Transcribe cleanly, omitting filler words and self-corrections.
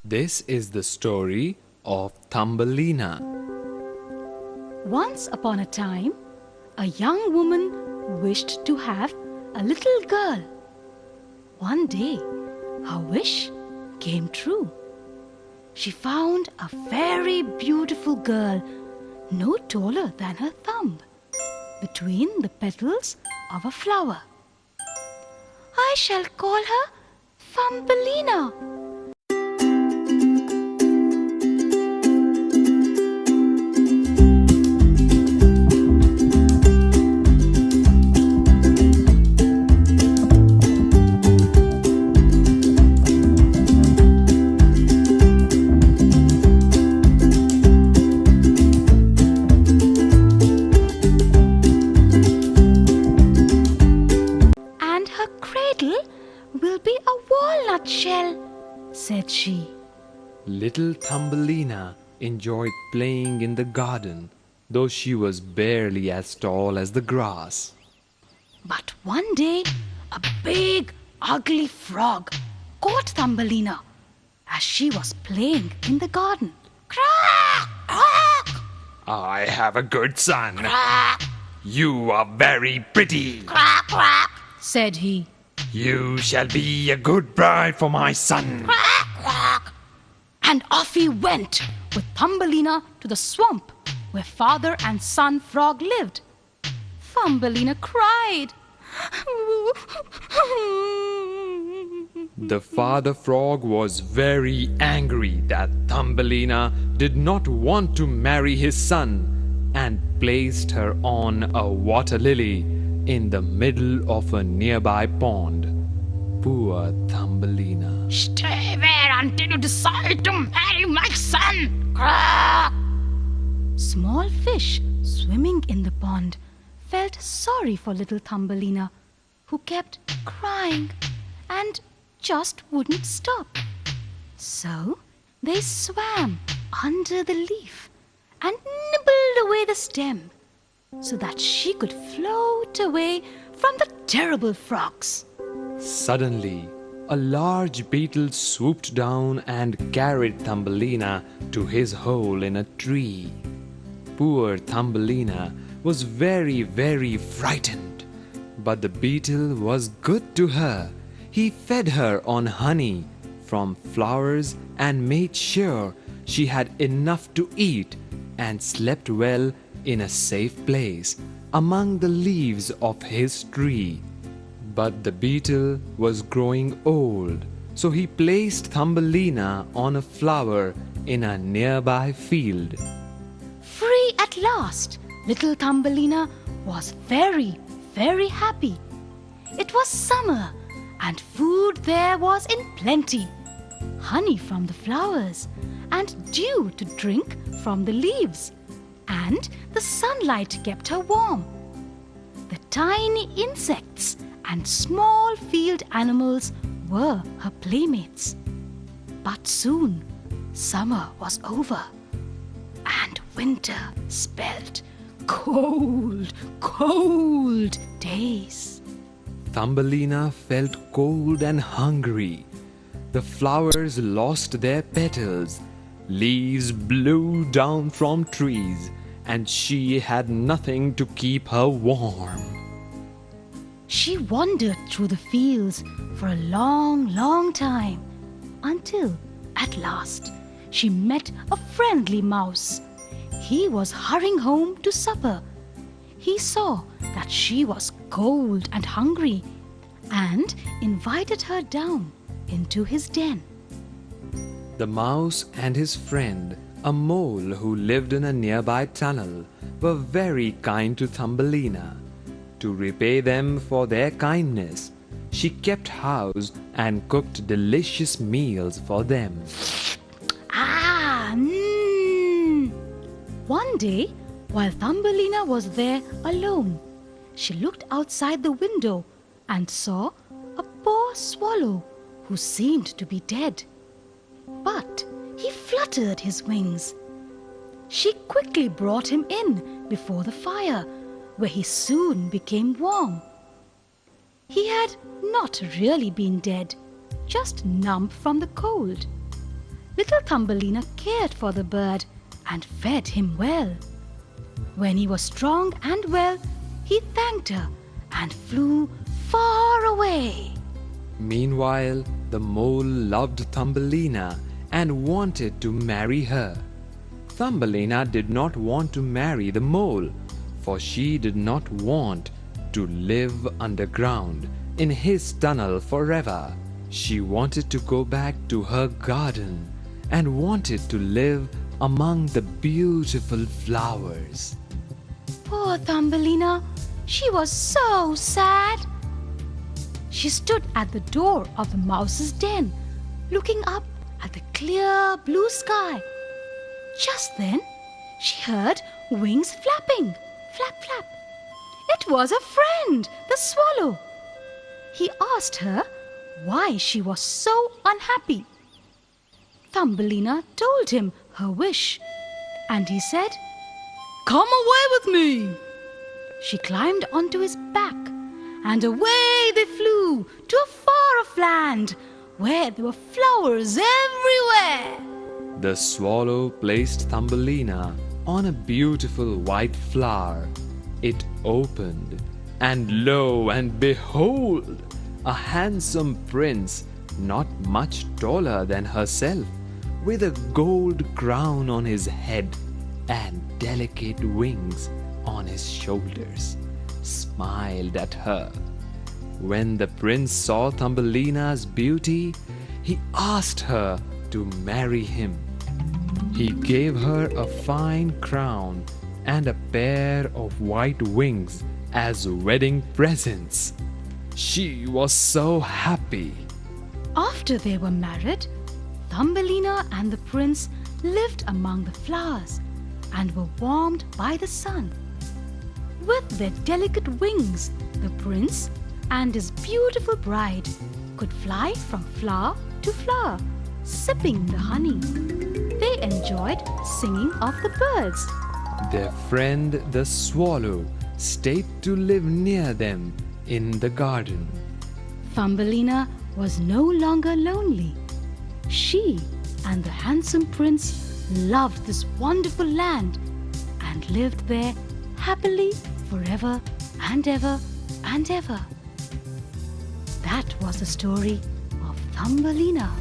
This is the story of Thumbelina. Once upon a time, a young woman wished to have a little girl. One day, her wish came true. She found a very beautiful girl, no taller than her thumb, between the petals of a flower. I shall call her Thumbelina. Will be a walnut shell, said she. Little Thumbelina enjoyed playing in the garden, though she was barely as tall as the grass. But one day, a big, ugly frog caught Thumbelina as she was playing in the garden. Crack! Crack! I have a good son. Crack! You are very pretty. Crack! Crack! Said he. You shall be a good bride for my son. Quack, quack. And off he went with Thumbelina to the swamp where father and son frog lived. Thumbelina cried. The father frog was very angry that Thumbelina did not want to marry his son and placed her on a water lily in the middle of a nearby pond. Poor Thumbelina. Stay there until you decide to marry my son. Grah! Small fish swimming in the pond felt sorry for little Thumbelina, who kept crying and just wouldn't stop. So they swam under the leaf and nibbled away the stem, so that she could float away from the terrible frogs. Suddenly, a large beetle swooped down and carried Thumbelina to his hole in a tree. Poor Thumbelina was very, very frightened, but the beetle was good to her. He fed her on honey from flowers and made sure she had enough to eat and slept well in a safe place among the leaves of his tree. But the beetle was growing old, so he placed Thumbelina on a flower in a nearby field. Free at last, little Thumbelina was very, very happy. It was summer, and food there was in plenty. Honey from the flowers, and dew to drink from the leaves. And the sunlight kept her warm. The tiny insects and small field animals were her playmates. But soon summer was over, and winter spelled cold, cold days. Thumbelina felt cold and hungry. The flowers lost their petals. Leaves blew down from trees, and she had nothing to keep her warm. She wandered through the fields for a long, long time, until at last she met a friendly mouse. He was hurrying home to supper. He saw that she was cold and hungry, and invited her down into his den. The mouse and his friend, a mole who lived in a nearby tunnel, were very kind to Thumbelina. To repay them for their kindness, she kept house and cooked delicious meals for them. One day, while Thumbelina was there alone, she looked outside the window and saw a poor swallow who seemed to be dead. But he fluttered his wings. She quickly brought him in before the fire, where he soon became warm. He had not really been dead, just numb from the cold. Little Thumbelina cared for the bird and fed him well. When he was strong and well, he thanked her and flew far away. Meanwhile, the mole loved Thumbelina and wanted to marry her. Thumbelina did not want to marry the mole, for she did not want to live underground in his tunnel forever. She wanted to go back to her garden and wanted to live among the beautiful flowers. Poor Thumbelina, she was so sad. She stood at the door of the mouse's den, looking up at the clear blue sky. Just then, she heard wings flapping, flap, flap. It was a friend, the swallow. He asked her why she was so unhappy. Thumbelina told him her wish, and he said, "Come away with me." She climbed onto his back, and away they flew to a far-off land where there were flowers everywhere. The swallow placed Thumbelina on a beautiful white flower. It opened, and lo and behold, a handsome prince, not much taller than herself, with a gold crown on his head and delicate wings on his shoulders, smiled at her. When the prince saw Thumbelina's beauty, he asked her to marry him. He gave her a fine crown and a pair of white wings as wedding presents. She was so happy. After they were married, Thumbelina and the prince lived among the flowers and were warmed by the sun. With their delicate wings, the prince and his beautiful bride could fly from flower to flower, sipping the honey. They enjoyed singing of the birds. Their friend the swallow stayed to live near them in the garden. Thumbelina was no longer lonely. She and the handsome prince loved this wonderful land and lived there happily forever and ever and ever. That was the story of Thumbelina.